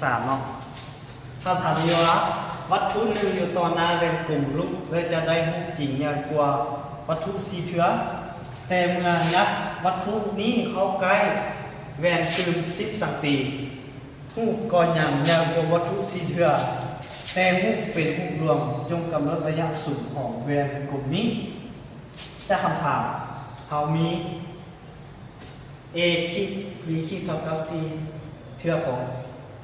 13เนาะคำถามนี้ว่าวัตถุหนึ่งอยู่ต่อหน้าเป็นกลุ่มรูปและจะได้รูปจริงอย่างกว่าวัตถุ4เทื่อแต่เมื่อยัดวัตถุนี้เข้าใกล้แหวนคืน10 สังตีรูปก่อนอย่างยาวกว่าวัตถุ4เทื่อแต่รูปเป็นรูปรวมจงกำหนดระยะสุดของแหวนกลุ่มนี้แต่คำถามเขามี A ขีด B ขีดเท่ากับ C เทื่อของ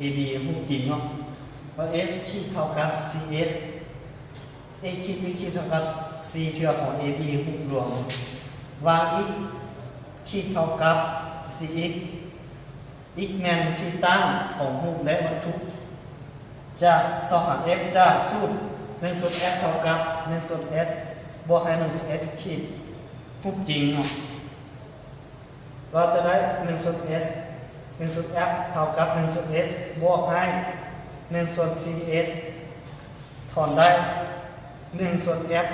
AB รูปจริงเนาะว่า S ขีดเท่ากับ CS A ขีด B ขีดเท่ากับ C เทื่อของ AB รูปรวมวาง X ขีดเท่ากับ CX X แมนที่ตั้งของรูปและวัตถุจาก2หาร F จากสูตร1ส่วน F เท่ากับ1ส่วน S บวกให้1ส่วน S ขีดรูปจริงเนาะเราจะได้1ส่วน S 1ส่วน F เท่ากับ1ส่วน S บวกให้1ส่วน CS ถอนได้1ส่วน F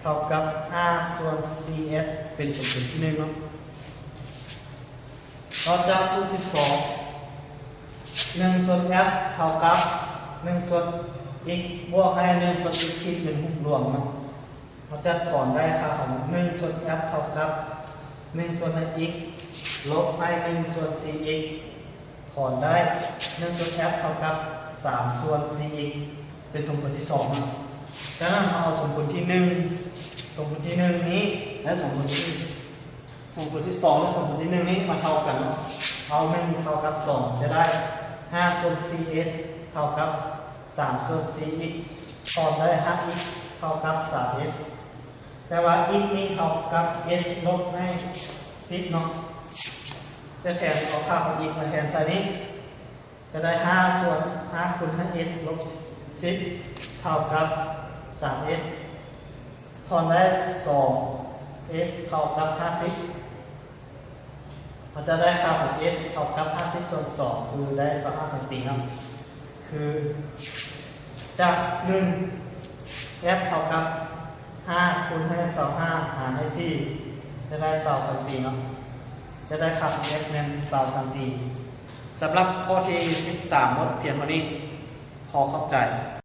เท่ากับ5ส่วน CS เป็นสมดุลที่1เนาะเราจะสูตรที่2 1ส่วน F เท่ากับ1ส่วน x บวกให้1ส่วน x ขีดเป็นรูปรวมเนาะเราจะถอนได้ค่าของ1ส่วน F เท่ากับ1ส่วน x ลบให้1ส่วน cx ถอนได้1ส่วน F เท่ากับ3ส่วน cx เป็นสมดุลที่2นะดังนั้นเราเอาสมดุลที่1สมดุลที่1นี้และสมดุลที่2และสมดุลที่1นี้มาเท่ากันเนาะเอา1เท่ากับ2จะได้5ส่วน cs เท่ากับ3ส่วน cx ถอนได้ 5x เท่ากับ 3s แต่ว่า x นี้เท่ากับ s ลบให้10เนาะจะแทนเอาค่าของ x มาแทนใส่นี้จะได้5ส่วน5คูณ 5s ลบ10เท่ากับ 3s ถอนได้ 2s เท่ากับ50เราจะได้ค่าของ s เท่ากับ50ส่วน2คือได้25สันติครับคือจาก1 f เท่ากับ5คูณให้25หารให้4จะได้20สันติเนาะจะได้ค่าของ f เป็น20สันติสำหรับข้อที่13หมดเพียงเท่านี้ขอขอบใจ